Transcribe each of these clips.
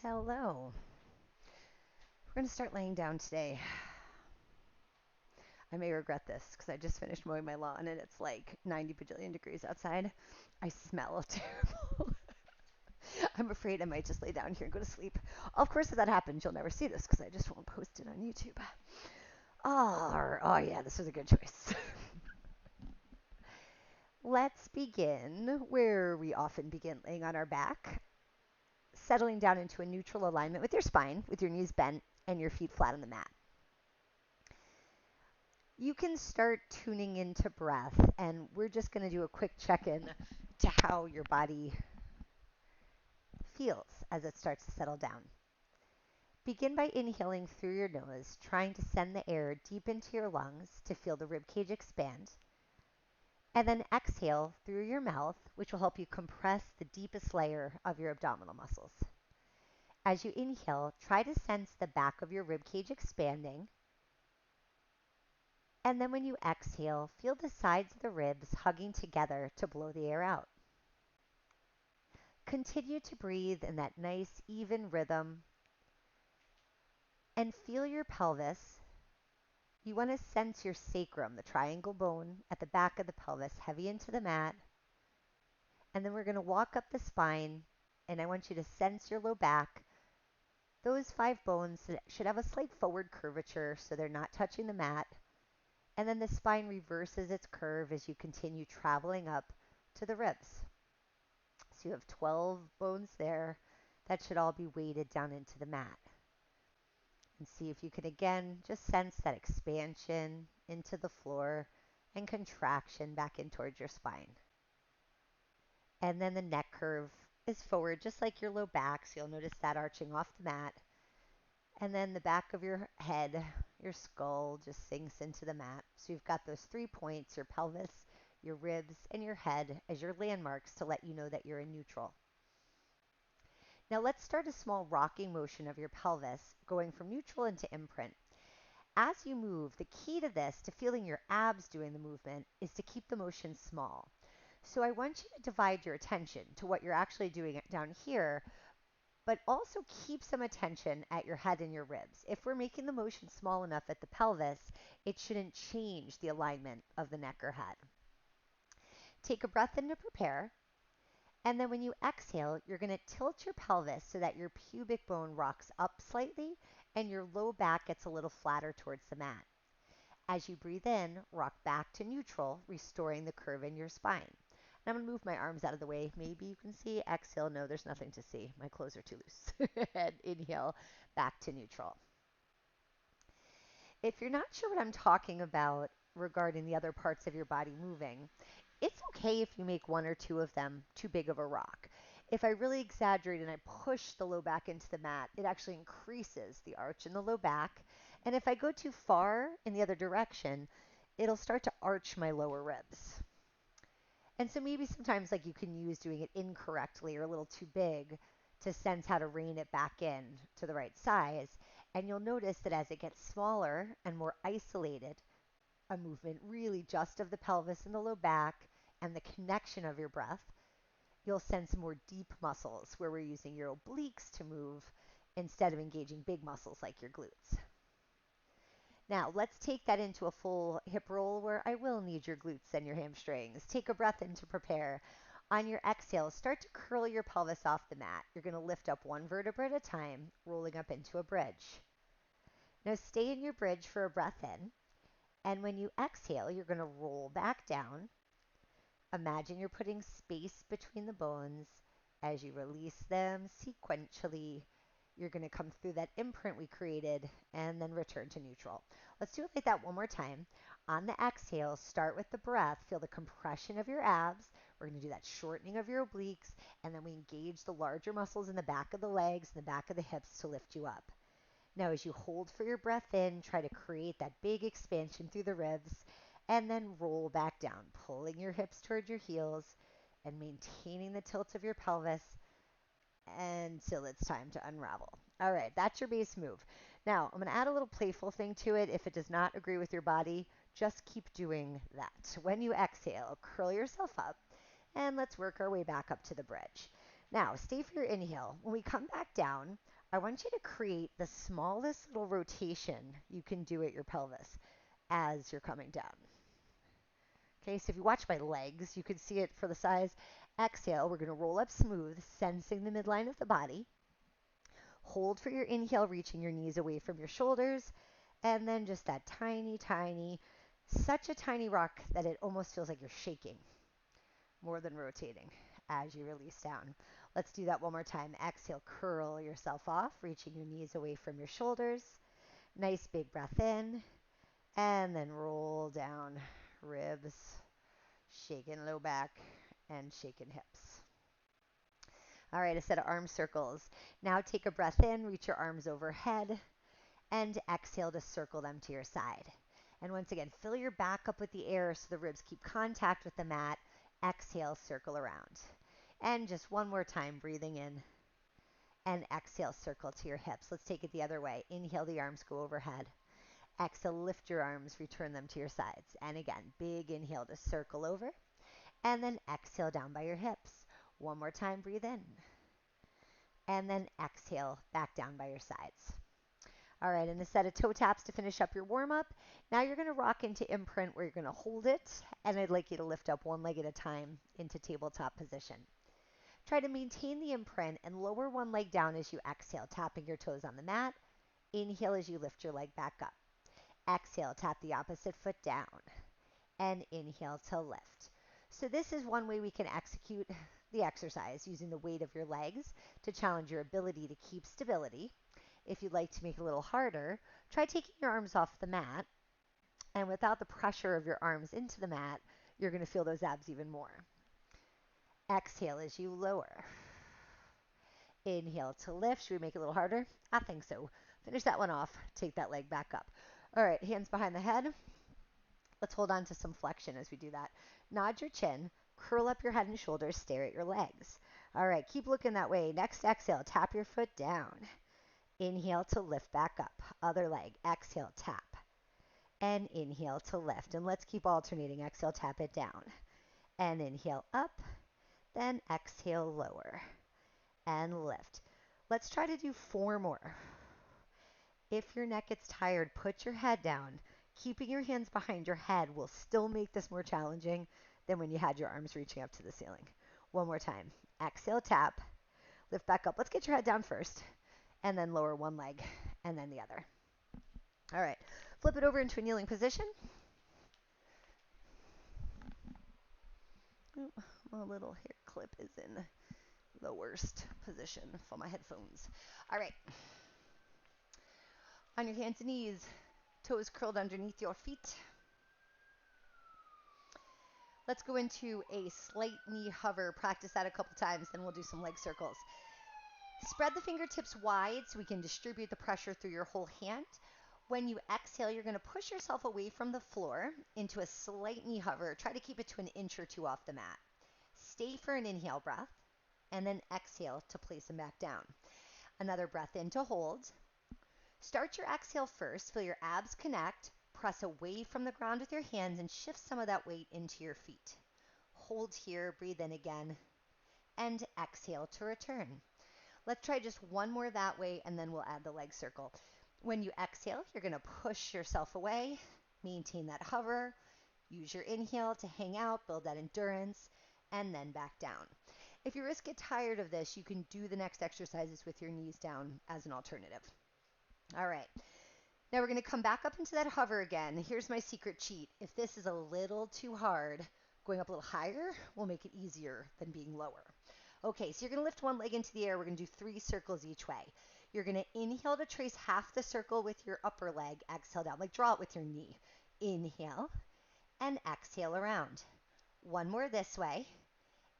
Hello. We're going to start laying down today. I may regret this because I just finished mowing my lawn and it's like 90 bajillion degrees outside. I smell terrible. I'm afraid I might just lay down here and go to sleep. Of course, if that happens, you'll never see this because I just won't post it on YouTube. Oh yeah, this was a good choice. Let's begin where we often begin, laying on our back, settling down into a neutral alignment with your spine, with your knees bent and your feet flat on the mat. You can start tuning into breath, and we're just going to do a quick check-in to how your body feels as it starts to settle down. Begin by inhaling through your nose, trying to send the air deep into your lungs to feel the ribcage expand. And then exhale through your mouth, which will help you compress the deepest layer of your abdominal muscles. As you inhale, try to sense the back of your ribcage expanding. And then when you exhale, feel the sides of the ribs hugging together to blow the air out. Continue to breathe in that nice, even rhythm and feel your pelvis. You want to sense your sacrum, the triangle bone at the back of the pelvis, heavy into the mat. And then we're going to walk up the spine, and I want you to sense your low back. Those 5 bones should have a slight forward curvature so they're not touching the mat. And then the spine reverses its curve as you continue traveling up to the ribs. So you have 12 bones there that should all be weighted down into the mat. And see if you can again just sense that expansion into the floor and contraction back in towards your spine. And then the neck curve is forward just like your low back, so you'll notice that arching off the mat. And then the back of your head, your skull just sinks into the mat. So you've got those 3 points, your pelvis, your ribs, and your head as your landmarks to let you know that you're in neutral. Now let's start a small rocking motion of your pelvis, going from neutral into imprint. As you move, the key to this, to feeling your abs doing the movement, is to keep the motion small. So I want you to divide your attention to what you're actually doing down here, but also keep some attention at your head and your ribs. If we're making the motion small enough at the pelvis, it shouldn't change the alignment of the neck or head. Take a breath in to prepare. And then when you exhale, you're going to tilt your pelvis so that your pubic bone rocks up slightly and your low back gets a little flatter towards the mat. As you breathe in, rock back to neutral, restoring the curve in your spine. And I'm going to move my arms out of the way. Maybe you can see. Exhale. No, there's nothing to see. My clothes are too loose. And inhale, back to neutral. If you're not sure what I'm talking about regarding the other parts of your body moving, it's okay if you make 1 or 2 of them too big of a rock. If I really exaggerate and I push the low back into the mat, it actually increases the arch in the low back. And if I go too far in the other direction, it'll start to arch my lower ribs. And so maybe sometimes like you can use doing it incorrectly or a little too big to sense how to rein it back in to the right size. And you'll notice that as it gets smaller and more isolated, a movement really just of the pelvis and the low back and the connection of your breath, you'll sense more deep muscles where we're using your obliques to move instead of engaging big muscles like your glutes. Now, let's take that into a full hip roll where I will need your glutes and your hamstrings. Take a breath in to prepare. On your exhale, start to curl your pelvis off the mat. You're going to lift up 1 vertebra at a time, rolling up into a bridge. Now, stay in your bridge for a breath in. And when you exhale, you're going to roll back down. Imagine you're putting space between the bones. As you release them sequentially, you're going to come through that imprint we created and then return to neutral. Let's do it like that one more time. On the exhale, start with the breath. Feel the compression of your abs. We're going to do that shortening of your obliques, and then we engage the larger muscles in the back of the legs and the back of the hips to lift you up. Now, as you hold for your breath in, try to create that big expansion through the ribs, and then roll back down, pulling your hips toward your heels and maintaining the tilt of your pelvis until it's time to unravel. All right, that's your base move. Now, I'm going to add a little playful thing to it. If it does not agree with your body, just keep doing that. When you exhale, curl yourself up, and let's work our way back up to the bridge. Now, stay for your inhale. When we come back down, I want you to create the smallest little rotation you can do at your pelvis as you're coming down. Okay, so if you watch my legs, you can see it for the size. Exhale, we're going to roll up smooth, sensing the midline of the body. Hold for your inhale, reaching your knees away from your shoulders. And then just that tiny, tiny, such a tiny rock that it almost feels like you're shaking more than rotating as you release down. Let's do that one more time. Exhale, curl yourself off, reaching your knees away from your shoulders. Nice big breath in, and then roll down, ribs, shaking low back, and shaking hips. All right, a set of arm circles. Now take a breath in, reach your arms overhead, and exhale to circle them to your side. And once again, fill your back up with the air so the ribs keep contact with the mat. Exhale, circle around. And just one more time, breathing in, and exhale, circle to your hips. Let's take it the other way. Inhale, the arms go overhead. Exhale, lift your arms, return them to your sides. And again, big inhale to circle over. And then exhale down by your hips. One more time, breathe in. And then exhale back down by your sides. All right, and a set of toe taps to finish up your warm up. Now you're going to rock into imprint where you're going to hold it. And I'd like you to lift up one leg at a time into tabletop position. Try to maintain the imprint and lower one leg down as you exhale, tapping your toes on the mat. Inhale as you lift your leg back up. Exhale, tap the opposite foot down. And inhale to lift. So this is one way we can execute the exercise using the weight of your legs to challenge your ability to keep stability. If you'd like to make it a little harder, try taking your arms off the mat. And without the pressure of your arms into the mat, you're going to feel those abs even more. Exhale as you lower. Inhale to lift. Should we make it a little harder? I think so. Finish that one off. Take that leg back up. All right, hands behind the head. Let's hold on to some flexion as we do that. Nod your chin, curl up your head and shoulders, stare at your legs. All right, keep looking that way. Next exhale, tap your foot down. Inhale to lift back up. Other leg. Exhale, tap. And inhale to lift. And let's keep alternating. Exhale, tap it down. And inhale up. Then exhale, lower. And lift. Let's try to do 4 more. If your neck gets tired, put your head down. Keeping your hands behind your head will still make this more challenging than when you had your arms reaching up to the ceiling. One more time. Exhale, tap. Lift back up. Let's get your head down first. And then lower one leg and then the other. All right. Flip it over into a kneeling position. My little hair clip is in the worst position for my headphones. All right. On your hands and knees, toes curled underneath your feet. Let's go into a slight knee hover. Practice that a couple times, then we'll do some leg circles. Spread the fingertips wide so we can distribute the pressure through your whole hand. When you exhale, you're going to push yourself away from the floor into a slight knee hover. Try to keep it to an inch or two off the mat. Stay for an inhale breath, and then exhale to place them back down. Another breath in to hold. Start your exhale first. Feel your abs connect. Press away from the ground with your hands and shift some of that weight into your feet. Hold here, breathe in again, and exhale to return. Let's try just one more that way, and then we'll add the leg circle. When you exhale, you're going to push yourself away, maintain that hover, use your inhale to hang out, build that endurance, and then back down. If your wrists get tired of this, you can do the next exercises with your knees down as an alternative. All right. Now we're going to come back up into that hover again. Here's my secret cheat. If this is a little too hard, going up a little higher will make it easier than being lower. Okay, so you're going to lift one leg into the air. We're going to do 3 circles each way. You're going to inhale to trace half the circle with your upper leg. Exhale down, like draw it with your knee. Inhale and exhale around. One more this way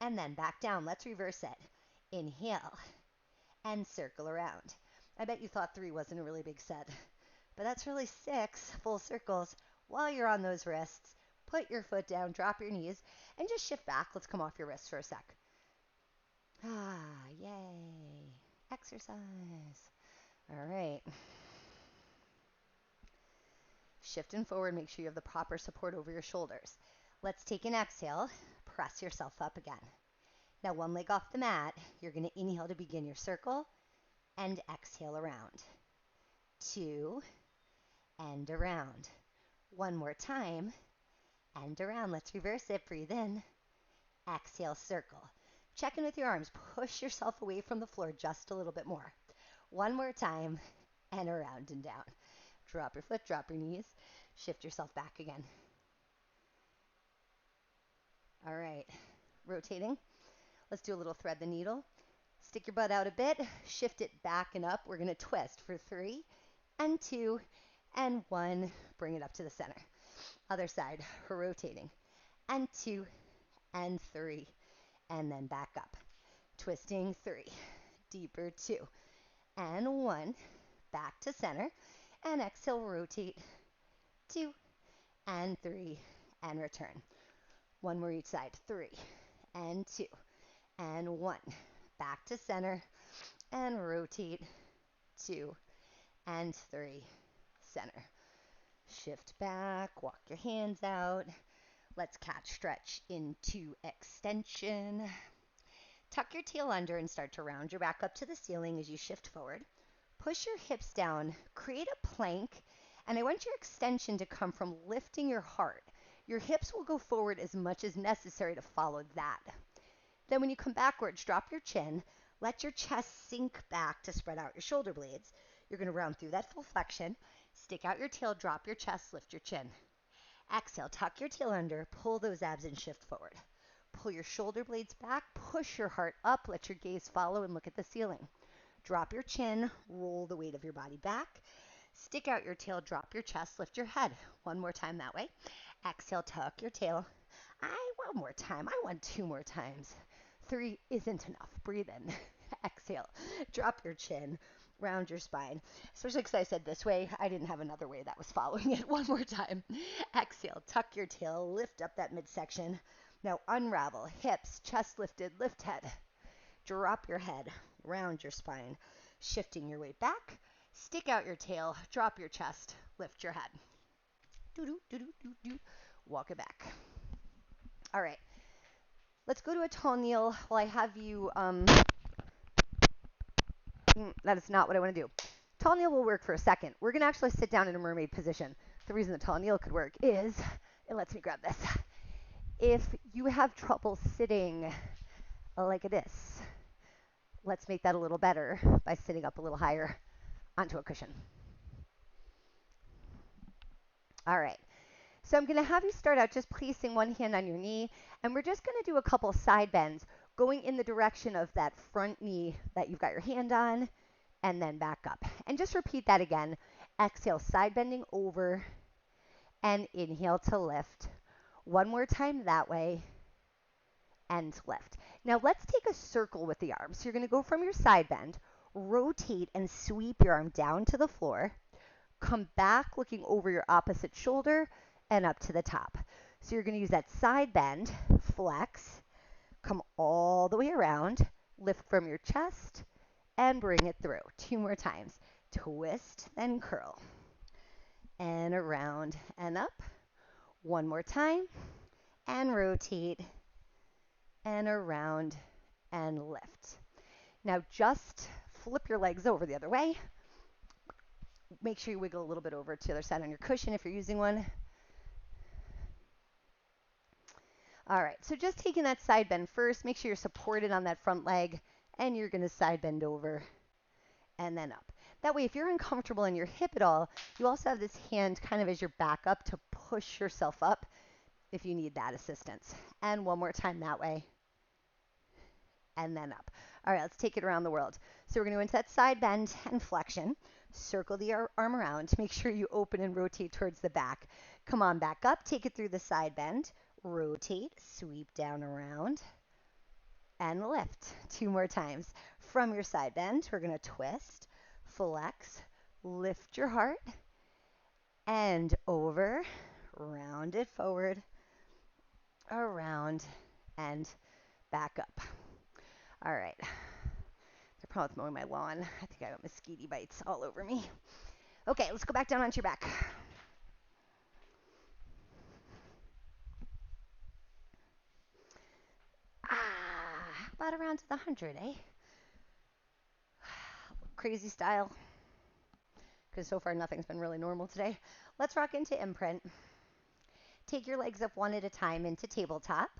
and then back down. Let's reverse it. Inhale and circle around. I bet you thought 3 wasn't a really big set, but that's really 6 full circles. While you're on those wrists, put your foot down, drop your knees, and just shift back. Let's come off your wrists for a sec. Ah, yay. Exercise. All right. Shifting forward, make sure you have the proper support over your shoulders. Let's take an exhale. Press yourself up again. Now one leg off the mat, you're going to inhale to begin your circle and exhale around. 2 and around. One more time and around. Let's reverse it. Breathe in. Exhale, circle. Check in with your arms. Push yourself away from the floor just a little bit more. One more time and around and down. Drop your foot, drop your knees. Shift yourself back again. All right, rotating. Let's do a little thread the needle. Stick your butt out a bit, shift it back and up. We're going to twist for 3 and 2 and 1. Bring it up to the center. Other side, rotating. And 2 and 3 and then back up. Twisting 3, deeper 2 and 1. Back to center and exhale, rotate 2 and 3 and return. One more each side. 3 and 2 and 1. Back to center and rotate 2 and 3. Center. Shift back, walk your hands out. Let's catch stretch into extension. Tuck your tail under and start to round your back up to the ceiling as you shift forward. Push your hips down, create a plank, and I want your extension to come from lifting your heart. Your hips will go forward as much as necessary to follow that. Then when you come backwards, drop your chin, let your chest sink back to spread out your shoulder blades. You're going to round through that full flexion, stick out your tail, drop your chest, lift your chin. Exhale, tuck your tail under, pull those abs and shift forward. Pull your shoulder blades back, push your heart up, let your gaze follow and look at the ceiling. Drop your chin, roll the weight of your body back. Stick out your tail, drop your chest, lift your head. One more time that way. Exhale, tuck your tail. One more time. I want 2 more times. 3 isn't enough. Breathe in. Exhale. Drop your chin. Round your spine. Especially because I said this way. I didn't have another way that was following it. One more time. Exhale. Tuck your tail. Lift up that midsection. Now unravel. Hips, chest lifted, lift head. Drop your head. Round your spine. Shifting your weight back. Stick out your tail. Drop your chest. Lift your head. Do-do-do-do-do-do. Walk it back. All right. Let's go to a tall kneel while I have you, that is not what I want to do. Tall kneel will work for a second. We're going to actually sit down in a mermaid position. The reason the tall kneel could work is, it lets me grab this. If you have trouble sitting like this, let's make that a little better by sitting up a little higher onto a cushion. All right. So I'm going to have you start out just placing one hand on your knee, and we're just going to do a couple side bends, going in the direction of that front knee that you've got your hand on, and then back up. And just repeat that again. Exhale, side bending over, and inhale to lift. One more time that way, and lift. Now let's take a circle with the arms. So you're going to go from your side bend, rotate and sweep your arm down to the floor, come back looking over your opposite shoulder, and up to the top. So you're going to use that side bend, flex, come all the way around, lift from your chest, and bring it through. 2 more times. Twist, then curl. And around and up. One more time. And rotate. And around and lift. Now just flip your legs over the other way. Make sure you wiggle a little bit over to the other side on your cushion if you're using one. All right, so just taking that side bend first, make sure you're supported on that front leg, and you're going to side bend over and then up. That way, if you're uncomfortable in your hip at all, you also have this hand kind of as your backup to push yourself up if you need that assistance. And one more time that way, and then up. All right, let's take it around the world. So we're going to go into that side bend and flexion. Circle the arm around. Make sure you open and rotate towards the back. Come on back up. Take it through the side bend. Rotate, sweep down around, and lift. 2 more times. From your side bend, we're going to twist, flex, lift your heart, and over, round it forward, around, and back up. All right. The problem with mowing my lawn, I think I got mosquito bites all over me. Okay, let's go back down onto your back. about around to the 100, eh? Crazy style, because so far nothing's been really normal today. Let's rock into imprint. Take your legs up one at a time into tabletop.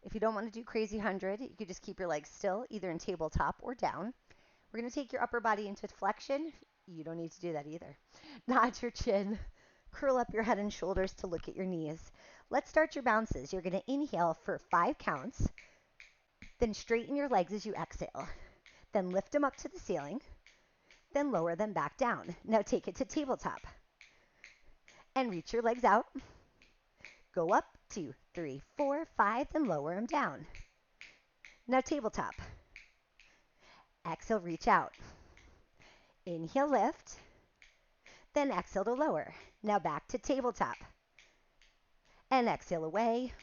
If you don't want to do crazy 100, you could just keep your legs still, either in tabletop or down. We're going to take your upper body into flexion. You don't need to do that either. Nod your chin. Curl up your head and shoulders to look at your knees. Let's start your bounces. You're going to inhale for 5 counts. Then straighten your legs as you exhale. Then lift them up to the ceiling. Then lower them back down. Now take it to tabletop. And reach your legs out. Go up, 2, 3, 4, 5, then lower them down. Now tabletop. Exhale, reach out. Inhale, lift. Then exhale to lower. Now back to tabletop. And exhale away.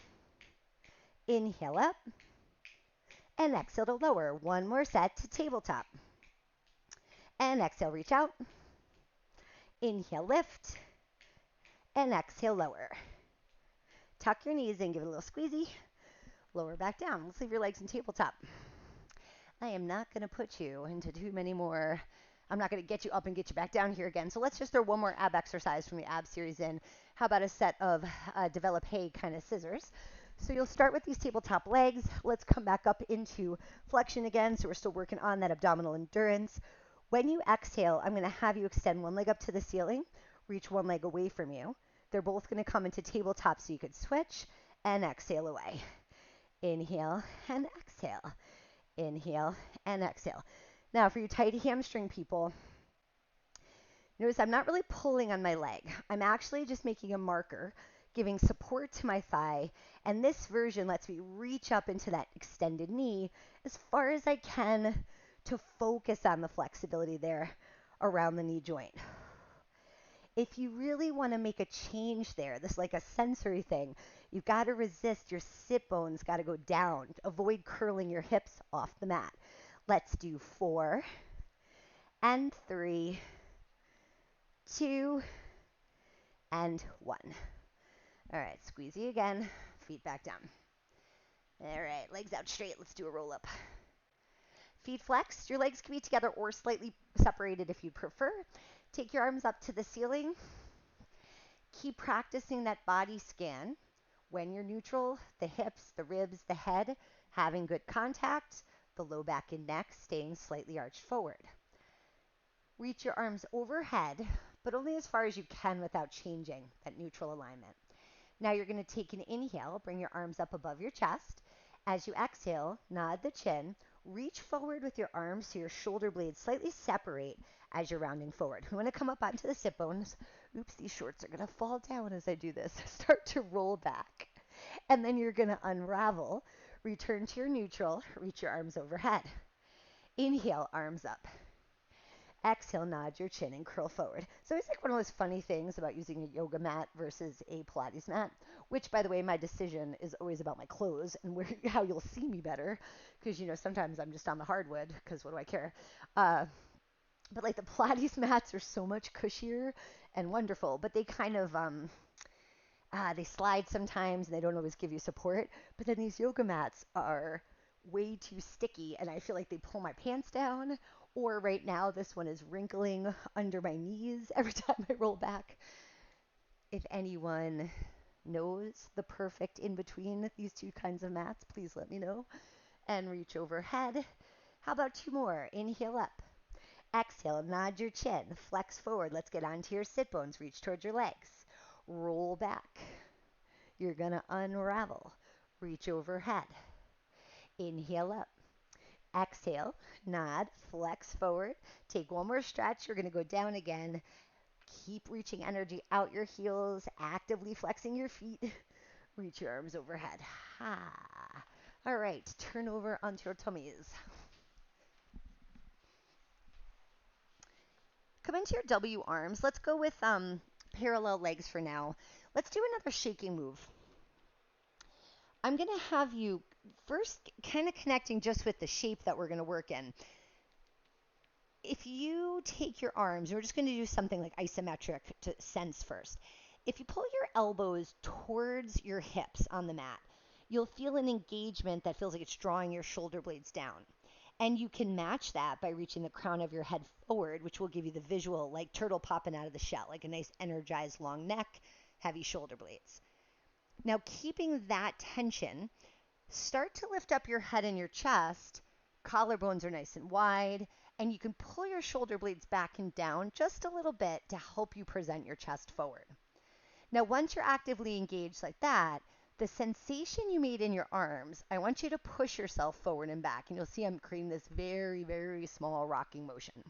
Inhale up. And exhale to lower. One more set to tabletop. And exhale, reach out. Inhale, lift. And exhale, lower. Tuck your knees in, give it a little squeezy. Lower back down. Let's leave your legs in tabletop. I am not going to put you into too many more. I'm not going to get you up and get you back down here again. So let's just throw one more ab exercise from the ab series in. How about a set of developé kind of scissors? So you'll start with these tabletop legs. Let's come back up into flexion again. So we're still working on that abdominal endurance. When you exhale, I'm going to have you extend one leg up to the ceiling, reach one leg away from you. They're both going to come into tabletop so you could switch and exhale away. Inhale and exhale. Inhale and exhale. Now for you tight hamstring people, notice I'm not really pulling on my leg. I'm actually just making a marker, giving support to my thigh, and this version lets me reach up into that extended knee as far as I can to focus on the flexibility there around the knee joint. If you really want to make a change there, this is like a sensory thing, you've got to resist. Your sit bones got to go down. Avoid curling your hips off the mat. Let's do 4 and 3, 2 and 1. All right, squeezy again. Feet back down. All right, legs out straight. Let's do a roll up. Feet flexed. Your legs can be together or slightly separated if you prefer. Take your arms up to the ceiling. Keep practicing that body scan. When you're neutral, the hips, the ribs, the head, having good contact, the low back and neck staying slightly arched forward. Reach your arms overhead, but only as far as you can without changing that neutral alignment. Now you're going to take an inhale, bring your arms up above your chest. As you exhale, nod the chin, reach forward with your arms so your shoulder blades slightly separate as you're rounding forward. We want to come up onto the sit bones. Oops, these shorts are going to fall down as I do this. Start to roll back. And then you're going to unravel. Return to your neutral. Reach your arms overhead. Inhale, arms up. Exhale, nod your chin and curl forward. So it's like one of those funny things about using a yoga mat versus a Pilates mat, which, by the way, my decision is always about my clothes and how you'll see me better, because, sometimes I'm just on the hardwood, because what do I care? But like the Pilates mats are so much cushier and wonderful, but they kind of, they slide sometimes and they don't always give you support. But then these yoga mats are way too sticky and I feel like they pull my pants down. Or right now, this one is wrinkling under my knees every time I roll back. If anyone knows the perfect in between these two kinds of mats, please let me know. And reach overhead. How about 2 more? Inhale up. Exhale, nod your chin. Flex forward. Let's get onto your sit bones. Reach towards your legs. Roll back. You're going to unravel. Reach overhead. Inhale up. Exhale, nod, flex forward. Take one more stretch. You're going to go down again. Keep reaching energy out your heels, actively flexing your feet. Reach your arms overhead. Ha. All right, turn over onto your tummies. Come into your W arms. Let's go with parallel legs for now. Let's do another shaking move. I'm going to have you first kind of connecting just with the shape that we're going to work in. If you take your arms, we're just going to do something like isometric to sense first. If you pull your elbows towards your hips on the mat, you'll feel an engagement that feels like it's drawing your shoulder blades down. And you can match that by reaching the crown of your head forward, which will give you the visual like turtle popping out of the shell, like a nice energized long neck, heavy shoulder blades. Now, keeping that tension, start to lift up your head and your chest. Collarbones are nice and wide, and you can pull your shoulder blades back and down just a little bit to help you present your chest forward. Now, once you're actively engaged like that, the sensation you made in your arms, I want you to push yourself forward and back, and you'll see I'm creating this very, very small rocking motion.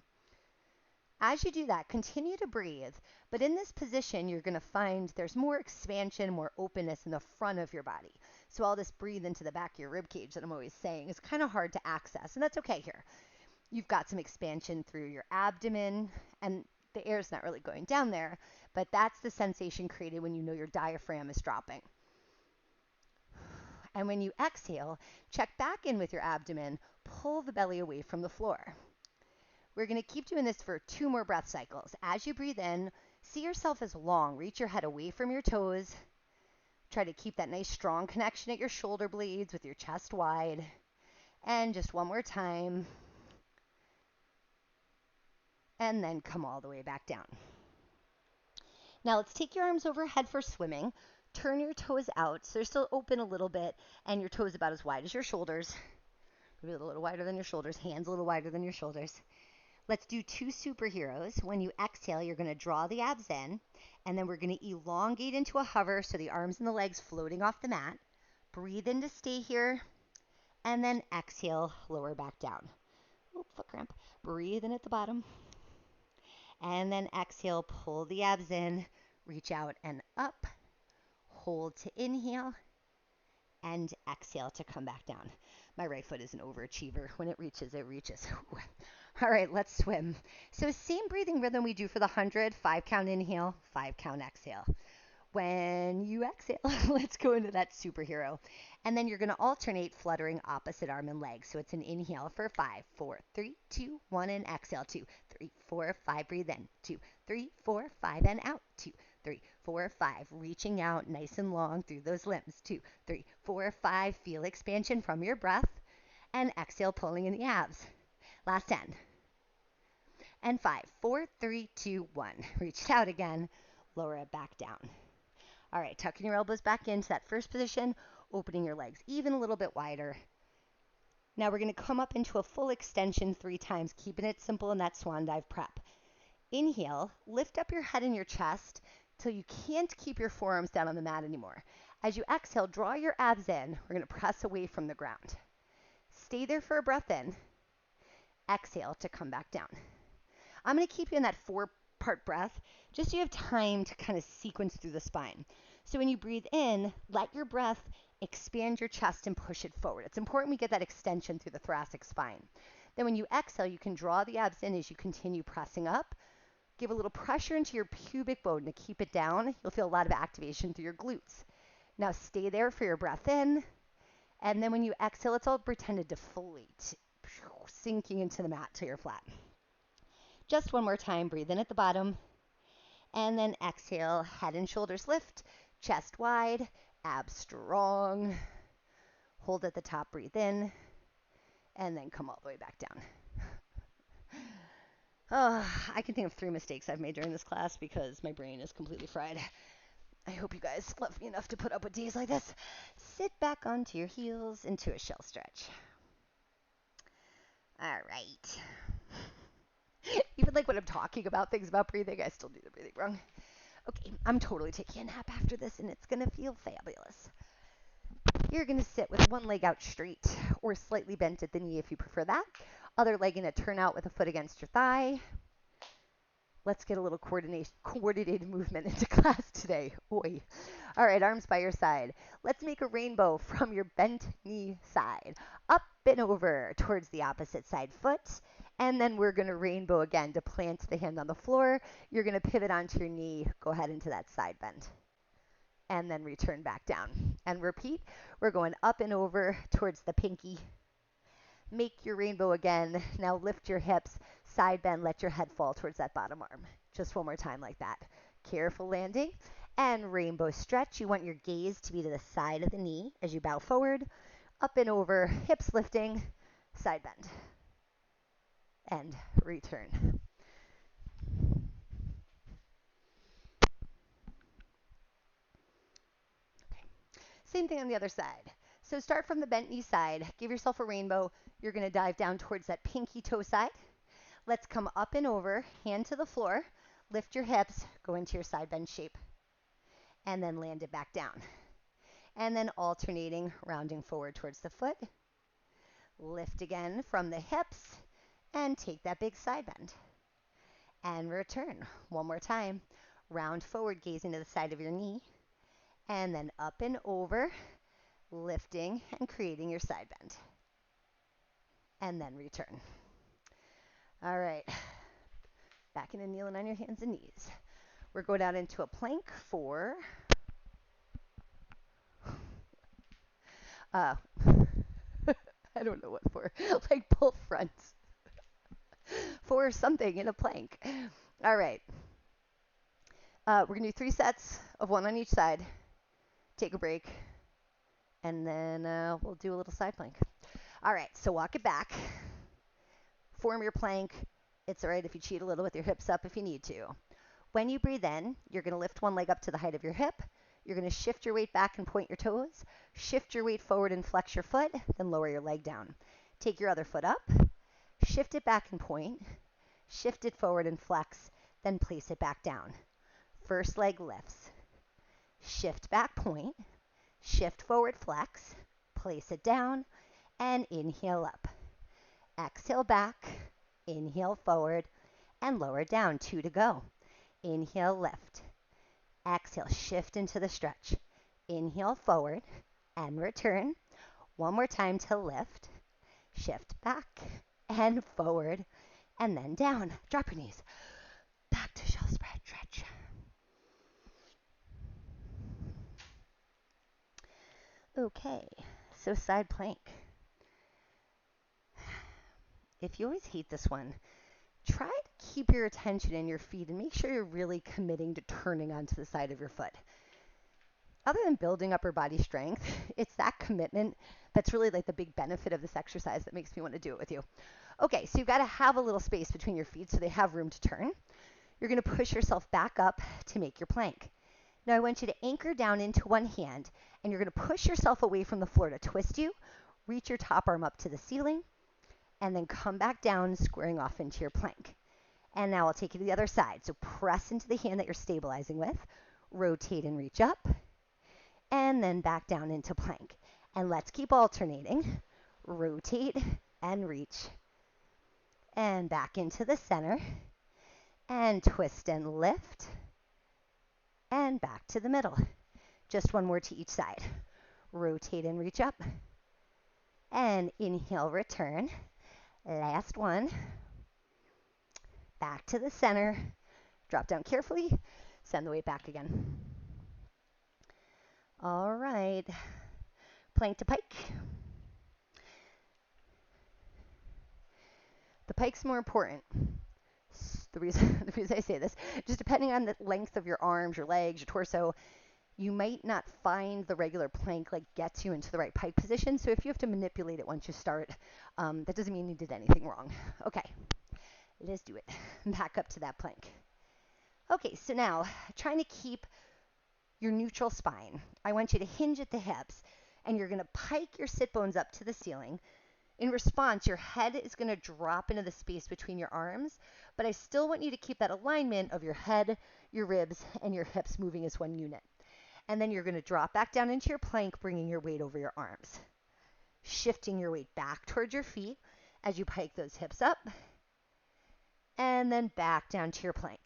As you do that, continue to breathe, but in this position, you're going to find there's more expansion, more openness in the front of your body. So all this breathe into the back of your rib cage that I'm always saying is kind of hard to access, and that's okay here. You've got some expansion through your abdomen, and the air's not really going down there, but that's the sensation created when you know your diaphragm is dropping. And when you exhale, check back in with your abdomen, pull the belly away from the floor. We're going to keep doing this for 2 more breath cycles. As you breathe in, see yourself as long. Reach your head away from your toes. Try to keep that nice strong connection at your shoulder blades with your chest wide. And just one more time. And then come all the way back down. Now let's take your arms overhead for swimming. Turn your toes out so they're still open a little bit, and your toes about as wide as your shoulders. Maybe a little wider than your shoulders, hands a little wider than your shoulders. Let's do 2 superheroes. When you exhale, you're going to draw the abs in, and then we're going to elongate into a hover, so the arms and the legs floating off the mat. Breathe in to stay here, and then exhale, lower back down. Oop, foot cramp. Breathe in at the bottom, and then exhale, pull the abs in, reach out and up, hold to inhale, and exhale to come back down. My right foot is an overachiever. When it reaches, it reaches. All right, let's swim. So same breathing rhythm we do for the 100, 5 count inhale, 5 count exhale. When you exhale, let's go into that superhero. And then you're going to alternate fluttering opposite arm and leg. So it's an inhale for 5, 4, 3, 2, 1, and exhale. 2, 3, 4, 5, breathe in. 2, 3, 4, 5, and out. 2, 3, 4, 5, reaching out nice and long through those limbs. 2, 3, 4, 5, feel expansion from your breath. And exhale, pulling in the abs. Last 10. And 5, 4, 3, 2, 1. Reach it out again. Lower it back down. All right, tucking your elbows back into that first position, opening your legs even a little bit wider. Now we're going to come up into a full extension 3 times, keeping it simple in that swan dive prep. Inhale, lift up your head and your chest till you can't keep your forearms down on the mat anymore. As you exhale, draw your abs in. We're going to press away from the ground. Stay there for a breath in. Exhale to come back down. I'm going to keep you in that 4-part breath just so you have time to kind of sequence through the spine. So when you breathe in, let your breath expand your chest and push it forward. It's important we get that extension through the thoracic spine. Then when you exhale, you can draw the abs in as you continue pressing up. Give a little pressure into your pubic bone to keep it down. You'll feel a lot of activation through your glutes. Now stay there for your breath in. And then when you exhale, let's all pretend to deflate, sinking into the mat till you're flat. Just one more time, breathe in at the bottom. And then exhale, head and shoulders lift, chest wide, abs strong. Hold at the top, breathe in, and then come all the way back down. Oh, I can think of 3 mistakes I've made during this class because my brain is completely fried. I hope you guys love me enough to put up with days like this. Sit back onto your heels into a shell stretch. All right. Even like when I'm talking about things about breathing, I still do the breathing wrong. Okay, I'm totally taking a nap after this, and it's going to feel fabulous. You're going to sit with one leg out straight or slightly bent at the knee if you prefer that. Other leg going to turn out with a foot against your thigh. Let's get a little coordinated movement into class today. Oi. All right, arms by your side. Let's make a rainbow from your bent knee side. Up and over towards the opposite side foot. And then we're going to rainbow again to plant the hand on the floor. You're going to pivot onto your knee. Go ahead into that side bend. And then return back down. And repeat. We're going up and over towards the pinky. Make your rainbow again. Now lift your hips. Side bend. Let your head fall towards that bottom arm. Just one more time like that. Careful landing. And rainbow stretch, you want your gaze to be to the side of the knee as you bow forward, up and over, hips lifting, side bend, and return. Okay. Same thing on the other side. So start from the bent knee side, give yourself a rainbow. You're going to dive down towards that pinky toe side. Let's come up and over, hand to the floor, lift your hips, go into your side bend shape, and then land it back down. And then alternating, rounding forward towards the foot. Lift again from the hips, and take that big side bend. And return. One more time. Round forward, gazing to the side of your knee, and then up and over, lifting and creating your side bend. And then return. All right. Back into kneeling on your hands and knees. We're going down into a plank for I don't know what for, like pull fronts for something in a plank. All right. We're going to do 3 sets of 1 on each side. Take a break, and then we'll do a little side plank. All right, so walk it back. Form your plank. It's all right if you cheat a little with your hips up if you need to. When you breathe in, you're going to lift one leg up to the height of your hip. You're going to shift your weight back and point your toes. Shift your weight forward and flex your foot, then lower your leg down. Take your other foot up, shift it back and point, shift it forward and flex, then place it back down. First leg lifts. Shift back, point, shift forward, flex, place it down, and inhale up. Exhale back, inhale forward, and lower down. 2 to go. Inhale, lift. Exhale, shift into the stretch. Inhale forward and return. One more time to lift. Shift back and forward, and then down. Drop your knees. Back to shelf spread, stretch. Okay, so side plank. If you always hate this one, try to keep your attention in your feet and make sure you're really committing to turning onto the side of your foot. Other than building upper body strength, it's that commitment that's really like the big benefit of this exercise that makes me want to do it with you. Okay, so you've got to have a little space between your feet so they have room to turn. You're going to push yourself back up to make your plank. Now I want you to anchor down into one hand, and you're going to push yourself away from the floor to twist you. Reach your top arm up to the ceiling, and then come back down, squaring off into your plank. And now I'll take you to the other side. So press into the hand that you're stabilizing with, rotate and reach up, and then back down into plank. And let's keep alternating. Rotate and reach. And back into the center. And twist and lift. And back to the middle. Just one more to each side. Rotate and reach up. And inhale, return. Last one. Back to the center. Drop down carefully. Send the weight back again. All right. Plank to pike. The pike's more important. The reason I say this, just depending on the length of your arms, your legs, your torso, you might not find the regular plank like gets you into the right pike position. So if you have to manipulate it once you start, that doesn't mean you did anything wrong. Okay, let's do it. Back up to that plank. Okay, so now trying to keep your neutral spine. I want you to hinge at the hips, and you're going to pike your sit bones up to the ceiling. In response, your head is going to drop into the space between your arms, but I still want you to keep that alignment of your head, your ribs, and your hips moving as one unit. And then you're going to drop back down into your plank, bringing your weight over your arms. Shifting your weight back towards your feet as you pike those hips up, and then back down to your plank.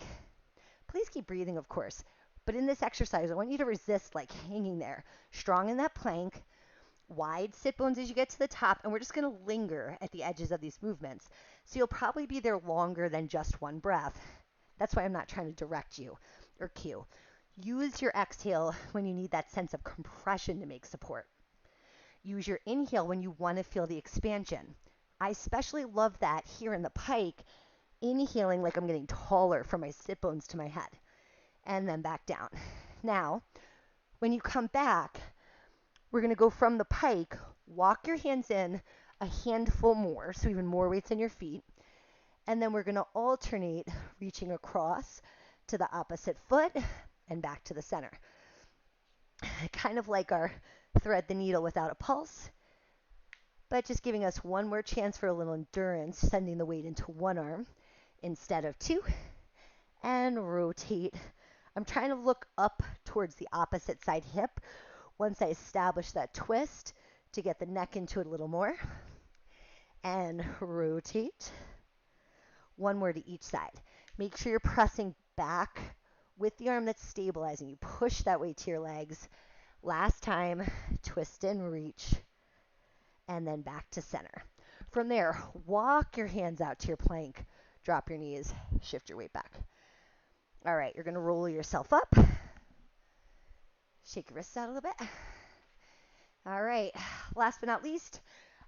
Please keep breathing, of course, but in this exercise, I want you to resist like hanging there, strong in that plank, wide sit bones as you get to the top, and we're just going to linger at the edges of these movements. So you'll probably be there longer than just one breath. That's why I'm not trying to direct you or cue. Use your exhale when you need that sense of compression to make support. Use your inhale when you want to feel the expansion. I especially love that here in the pike, inhaling like I'm getting taller from my sit bones to my head, and then back down. Now, when you come back, we're going to go from the pike, walk your hands in a handful more, so even more weights on your feet, and then we're going to alternate reaching across to the opposite foot and back to the center. Kind of like our thread the needle without a pulse, but just giving us one more chance for a little endurance, sending the weight into one arm instead of two, and rotate. I'm trying to look up towards the opposite side hip once I establish that twist to get the neck into it a little more, and rotate. One more to each side. Make sure you're pressing back with the arm that's stabilizing. You push that weight to your legs. Last time, twist and reach, and then back to center. From there, walk your hands out to your plank. Drop your knees, shift your weight back. All right, you're going to roll yourself up. Shake your wrists out a little bit. All right, last but not least,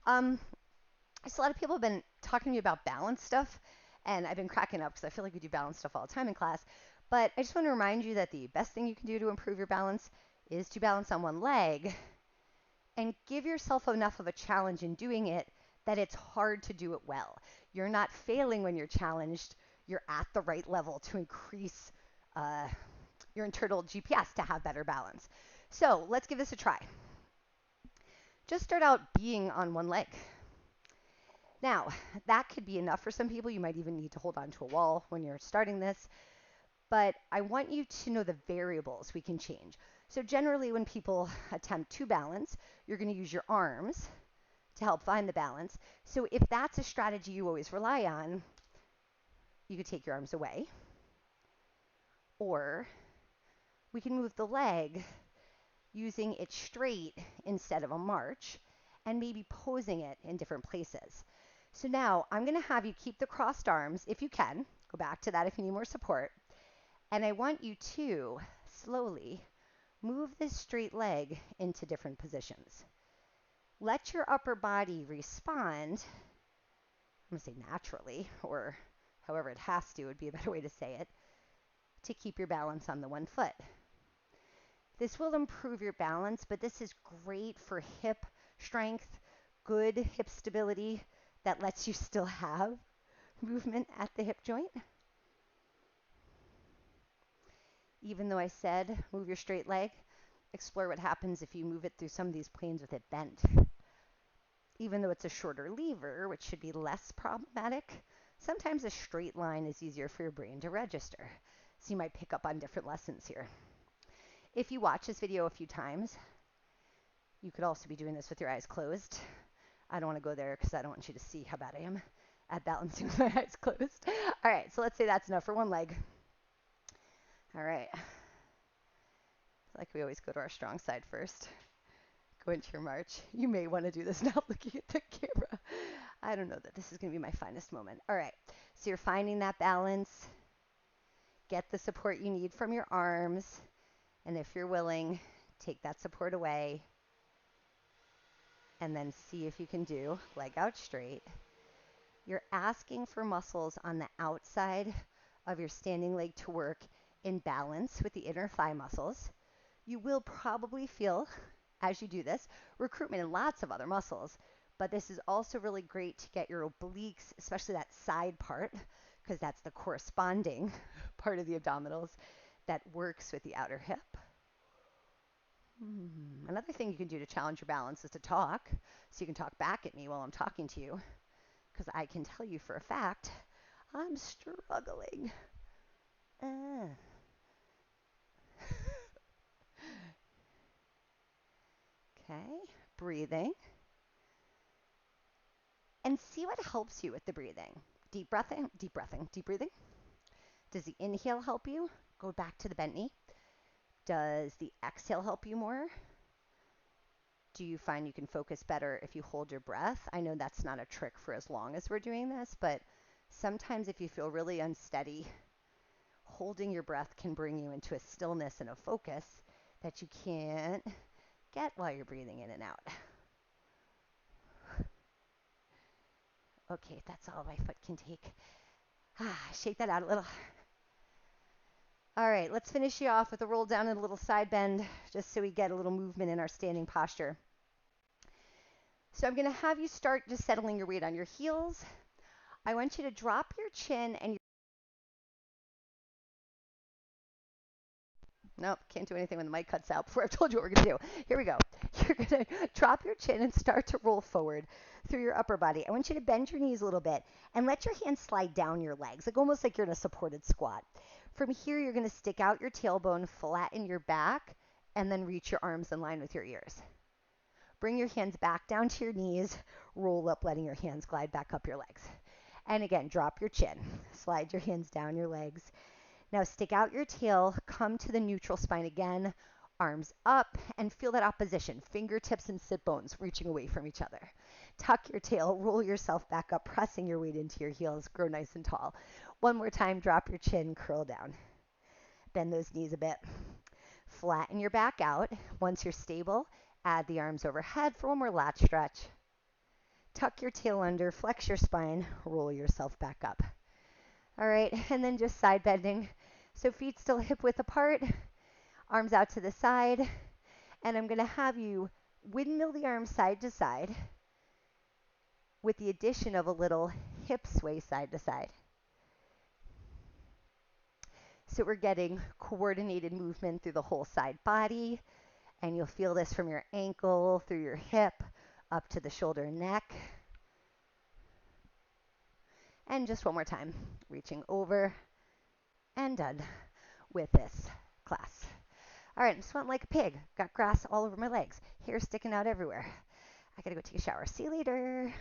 so a lot of people have been talking to me about balance stuff, and I've been cracking up because I feel like we do balance stuff all the time in class. But I just want to remind you that the best thing you can do to improve your balance is to balance on one leg and give yourself enough of a challenge in doing it that it's hard to do it well. You're not failing when you're challenged. You're at the right level to increase your internal GPS to have better balance. So let's give this a try. Just start out being on one leg. Now, that could be enough for some people. You might even need to hold on to a wall when you're starting this. But I want you to know the variables we can change. So generally when people attempt to balance, you're going to use your arms to help find the balance. So if that's a strategy you always rely on, you could take your arms away. Or we can move the leg using it straight instead of a march, and maybe posing it in different places. So now I'm going to have you keep the crossed arms if you can. Go back to that if you need more support. And I want you to slowly move this straight leg into different positions. Let your upper body respond, I'm going to say naturally, or however it has to would be a better way to say it, to keep your balance on the one foot. This will improve your balance, but this is great for hip strength, good hip stability that lets you still have movement at the hip joint. Even though I said move your straight leg, explore what happens if you move it through some of these planes with it bent. Even though it's a shorter lever, which should be less problematic, sometimes a straight line is easier for your brain to register. So you might pick up on different lessons here. If you watch this video a few times, you could also be doing this with your eyes closed. I don't want to go there because I don't want you to see how bad I am at balancing with my eyes closed. All right, so let's say that's enough for one leg. All right. Like we always go to our strong side first. Go into your march. You may want to do this now looking at the camera. I don't know that this is going to be my finest moment. All right, so you're finding that balance. Get the support you need from your arms. And if you're willing, take that support away. And then see if you can do leg out straight. You're asking for muscles on the outside of your standing leg to work in balance with the inner thigh muscles. You will probably feel, as you do this, recruitment in lots of other muscles, but this is also really great to get your obliques, especially that side part, because that's the corresponding part of the abdominals that works with the outer hip. Another thing you can do to challenge your balance is to talk, so you can talk back at me while I'm talking to you, because I can tell you for a fact, I'm struggling. Okay, breathing. And see what helps you with the breathing. Deep breathing, deep breathing, deep breathing. Does the inhale help you? Go back to the bent knee. Does the exhale help you more? Do you find you can focus better if you hold your breath? I know that's not a trick for as long as we're doing this, but sometimes if you feel really unsteady, holding your breath can bring you into a stillness and a focus that you can't get while you're breathing in and out. Okay, that's all my foot can take. Shake that out a little. All right, let's finish you off with a roll down and a little side bend, just so we get a little movement in our standing posture. So I'm going to have you start just settling your weight on your heels. I want you to drop your chin and nope, can't do anything when the mic cuts out before I've told you what we're going to do. Here we go. You're going to drop your chin and start to roll forward through your upper body. I want you to bend your knees a little bit and let your hands slide down your legs, like almost like you're in a supported squat. From here, you're going to stick out your tailbone, flatten your back, and then reach your arms in line with your ears. Bring your hands back down to your knees, roll up, letting your hands glide back up your legs. And again, drop your chin, slide your hands down your legs. Now stick out your tail, come to the neutral spine again, arms up, and feel that opposition, fingertips and sit bones reaching away from each other. Tuck your tail, roll yourself back up, pressing your weight into your heels, grow nice and tall. One more time, drop your chin, curl down. Bend those knees a bit. Flatten your back out. Once you're stable, add the arms overhead for one more lat stretch. Tuck your tail under, flex your spine, roll yourself back up. All right, and then just side bending. So feet still hip width apart, arms out to the side, and I'm going to have you windmill the arms side to side with the addition of a little hip sway side to side. So we're getting coordinated movement through the whole side body, and you'll feel this from your ankle, through your hip, up to the shoulder and neck. And just one more time, reaching over and done with this class. All right, I'm sweating like a pig. Got grass all over my legs, hair sticking out everywhere. I gotta go take a shower. See you later.